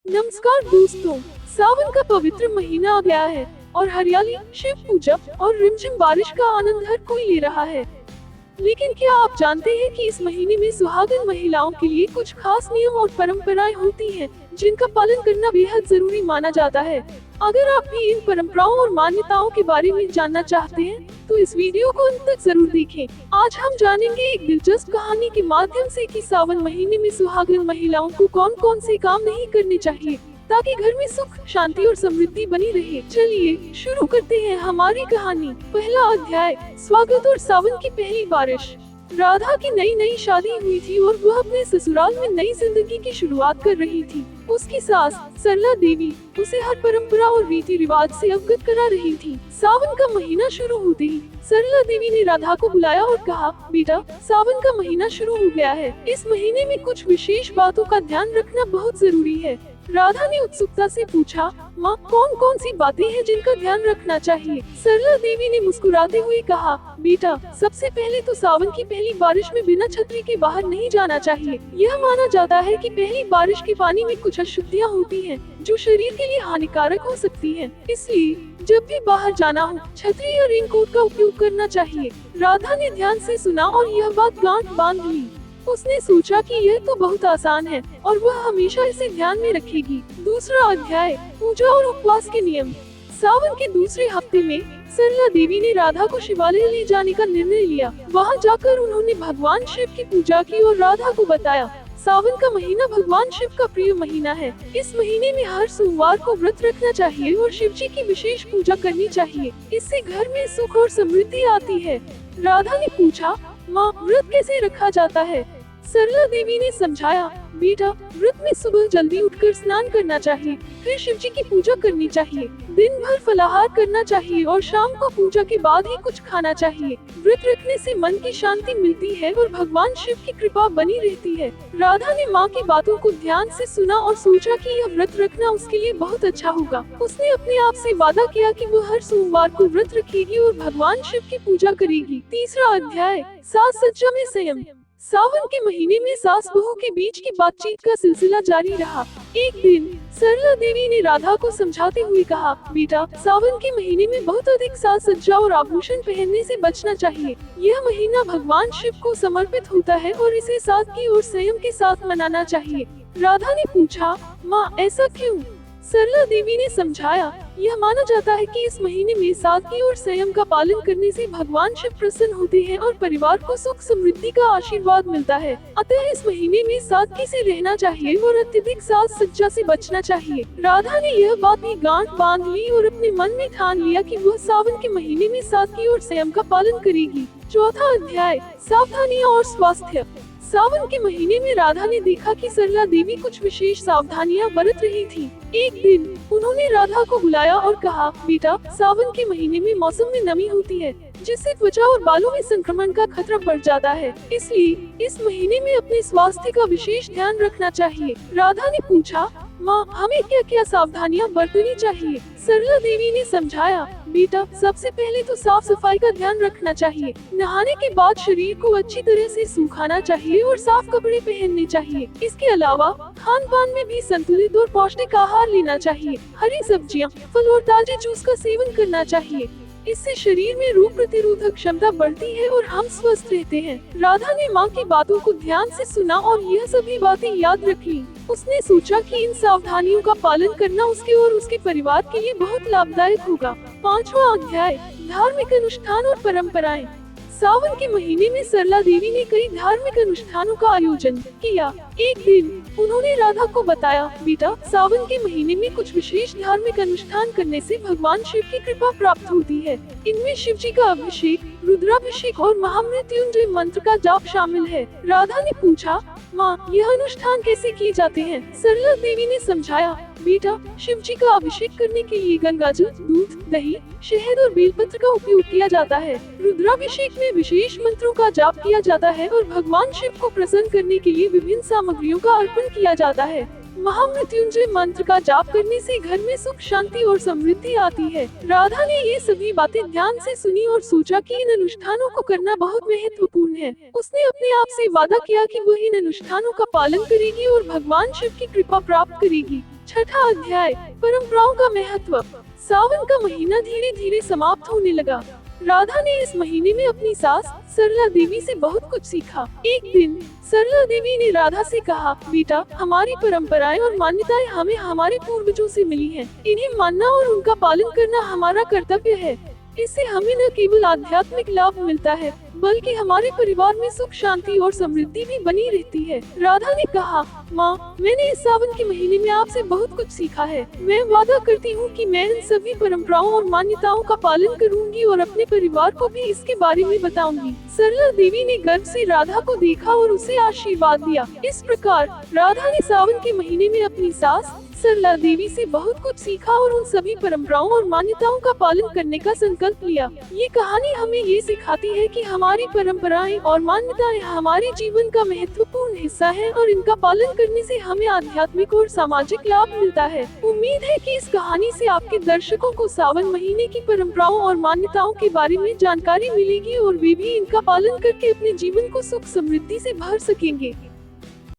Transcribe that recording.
नमस्कार दोस्तों, सावन का पवित्र महीना आ गया है और हरियाली, शिव पूजा और रिमझिम बारिश का आनंद हर कोई ले रहा है। लेकिन क्या आप जानते हैं कि इस महीने में सुहागन महिलाओं के लिए कुछ खास नियम और परंपराएं होती हैं, जिनका पालन करना बेहद जरूरी माना जाता है। अगर आप भी इन परंपराओं और मान्यताओं के बारे में जानना चाहते हैं, तो इस वीडियो को अंत तक जरूर देखें। आज हम जानेंगे एक दिलचस्प कहानी के माध्यम से कि सावन महीने में सुहागन महिलाओं को कौन कौन से काम नहीं करने चाहिए, ताकि घर में सुख, शांति और समृद्धि बनी रहे। चलिए शुरू करते हैं हमारी कहानी। पहला अध्याय, स्वागत और सावन की पहली बारिश। राधा की नई शादी हुई थी और वह अपने ससुराल में नई जिंदगी की शुरुआत कर रही थी। उसकी सास सरला देवी उसे हर परंपरा और रीति रिवाज से अवगत करा रही थी। सावन का महीना शुरू होते ही सरला देवी ने राधा को बुलाया और कहा, बेटा, सावन का महीना शुरू हो गया है। इस महीने में कुछ विशेष बातों का ध्यान रखना बहुत जरूरी है। राधा ने उत्सुकता से पूछा, माँ, कौन कौन सी बातें हैं जिनका ध्यान रखना चाहिए? सरला देवी ने मुस्कुराते हुए कहा, बेटा, सबसे पहले तो सावन की पहली बारिश में बिना छतरी के बाहर नहीं जाना चाहिए। यह माना जाता है कि पहली बारिश के पानी में कुछ अशुद्धियाँ होती हैं, जो शरीर के लिए हानिकारक हो सकती हैं। इसलिए जब भी बाहर जाना हो, छतरी या रेनकोट का उपयोग करना चाहिए। राधा ने ध्यान से सुना और यह बात गांठ बांध ली। उसने सोचा कि यह तो बहुत आसान है और वह हमेशा इसे ध्यान में रखेगी। दूसरा अध्याय, पूजा और उपवास के नियम। सावन के दूसरे हफ्ते में सरला देवी ने राधा को शिवालय ले जाने का निर्णय लिया। वहां जाकर उन्होंने भगवान शिव की पूजा की और राधा को बताया, सावन का महीना भगवान शिव का प्रिय महीना है। इस महीने में हर सोमवार को व्रत रखना चाहिए और शिव जी की विशेष पूजा करनी चाहिए। इससे घर में सुख और समृद्धि आती है। राधा ने पूछा, माँ, व्रत कैसे रखा जाता है? सरला देवी ने समझाया, बेटा, व्रत में सुबह जल्दी उठकर स्नान करना चाहिए, फिर शिव जी की पूजा करनी चाहिए। दिन भर फलाहार करना चाहिए और शाम को पूजा के बाद ही कुछ खाना चाहिए। व्रत रखने से मन की शांति मिलती है और भगवान शिव की कृपा बनी रहती है। राधा ने माँ की बातों को ध्यान से सुना और सोचा कि यह व्रत रखना उसके लिए बहुत अच्छा होगा। उसने अपने आप से वादा किया कि वो हर सोमवार को व्रत रखेगी और भगवान शिव की पूजा करेगी। तीसरा अध्याय, सास सज्जा में संयम। सावन के महीने में सास बहू के बीच की बातचीत का सिलसिला जारी रहा। एक दिन सरला देवी ने राधा को समझाते हुए कहा, बेटा, सावन के महीने में बहुत अधिक साज सज्जा और आभूषण पहनने से बचना चाहिए। यह महीना भगवान शिव को समर्पित होता है और इसे सादगी और संयम के साथ मनाना चाहिए। राधा ने पूछा, माँ, ऐसा क्यों? सरला देवी ने समझाया, यह माना जाता है कि इस महीने में सादगी और संयम का पालन करने से भगवान शिव प्रसन्न होते हैं और परिवार को सुख समृद्धि का आशीर्वाद मिलता है। अतः इस महीने में सादगी से रहना चाहिए और अत्यधिक साज सज्जा से बचना चाहिए। राधा ने यह बात भी गांठ बांध ली और अपने मन में ठान लिया कि वह सावन के महीने में सादगी और संयम का पालन करेगी। चौथा अध्याय, सावधानी और स्वास्थ्य। सावन के महीने में राधा ने देखा कि सरला देवी कुछ विशेष सावधानियां बरत रही थी। एक दिन उन्होंने राधा को बुलाया और कहा, बेटा, सावन के महीने में मौसम में नमी होती है, जिससे त्वचा और बालों में संक्रमण का खतरा बढ़ जाता है। इसलिए इस महीने में अपने स्वास्थ्य का विशेष ध्यान रखना चाहिए। राधा ने पूछा, माँ, हमें क्या क्या सावधानियां बरतनी चाहिए? सरला देवी ने समझाया, बेटा, सबसे पहले तो साफ सफाई का ध्यान रखना चाहिए। नहाने के बाद शरीर को अच्छी तरह से सुखाना चाहिए और साफ कपड़े पहनने चाहिए। इसके अलावा खान पान में भी संतुलित और पौष्टिक आहार लेना चाहिए। हरी सब्जियां, फल और ताजे जूस का सेवन करना चाहिए। इससे शरीर में रोग प्रतिरोधक क्षमता बढ़ती है और हम स्वस्थ रहते हैं। राधा ने माँ की बातों को ध्यान से सुना और यह सभी बातें याद रख ली। उसने सोचा कि इन सावधानियों का पालन करना उसके और उसके परिवार के लिए बहुत लाभदायक होगा। पांचवा अध्याय, धार्मिक अनुष्ठान और परंपराएं। सावन के महीने में सरला देवी ने कई धार्मिक अनुष्ठानों का आयोजन किया। एक दिन उन्होंने राधा को बताया, बेटा, सावन के महीने में कुछ विशेष धार्मिक अनुष्ठान करने से भगवान शिव की कृपा प्राप्त होती है। इनमें शिव जी का अभिषेक, रुद्राभिषेक और महामृत्युंजय मंत्र का जाप शामिल है। राधा ने पूछा, माँ, यह अनुष्ठान कैसे किए जाते हैं? सरला देवी ने समझाया, बेटा, शिव जी का अभिषेक करने के लिए गंगा जल, दूध, दही, शहद और बेलपत्र का उपयोग किया जाता है। रुद्राभिषेक में विशेष मंत्रों का जाप किया जाता है और भगवान शिव को प्रसन्न करने के लिए विभिन्न सामग्रियों का अर्पण किया जाता है। महामृत्युंजय मंत्र का जाप करने से घर में सुख, शांति और समृद्धि आती है। राधा ने ये सभी बातें ध्यान से सुनी और सोचा कि इन अनुष्ठानों को करना बहुत महत्वपूर्ण है। उसने अपने आप से वादा किया कि वह इन अनुष्ठानों का पालन करेगी और भगवान शिव की कृपा प्राप्त करेगी। छठा अध्याय, परंपराओं का महत्व। सावन का महीना धीरे धीरे समाप्त होने लगा। राधा ने इस महीने में अपनी सास सरला देवी से बहुत कुछ सीखा। एक दिन सरला देवी ने राधा से कहा, बेटा, हमारी परंपराएं और मान्यताएं हमें हमारे पूर्वजों से मिली हैं। इन्हें मानना और उनका पालन करना हमारा कर्तव्य है। इससे हमें न केवल आध्यात्मिक लाभ मिलता है, बल्कि हमारे परिवार में सुख, शांति और समृद्धि भी बनी रहती है। राधा ने कहा, माँ, मैंने इस सावन के महीने में आपसे बहुत कुछ सीखा है। मैं वादा करती हूँ कि मैं इन सभी परंपराओं और मान्यताओं का पालन करूँगी और अपने परिवार को भी इसके बारे में बताऊंगी। सरला देवी ने गर्व से राधा को देखा और उसे आशीर्वाद दिया। इस प्रकार राधा ने सावन के महीने में अपनी सास सरला देवी से बहुत कुछ सीखा और उन सभी परंपराओं और मान्यताओं का पालन करने का संकल्प लिया। ये कहानी हमें ये सिखाती है कि हमारी परंपराएं और मान्यताएं हमारे जीवन का महत्वपूर्ण हिस्सा है और इनका पालन करने से हमें आध्यात्मिक और सामाजिक लाभ मिलता है। उम्मीद है कि इस कहानी से आपके दर्शकों को सावन महीने की परंपराओं और मान्यताओं के बारे में जानकारी मिलेगी और वे भी इनका पालन करके अपने जीवन को सुख समृद्धि से भर सकेंगे।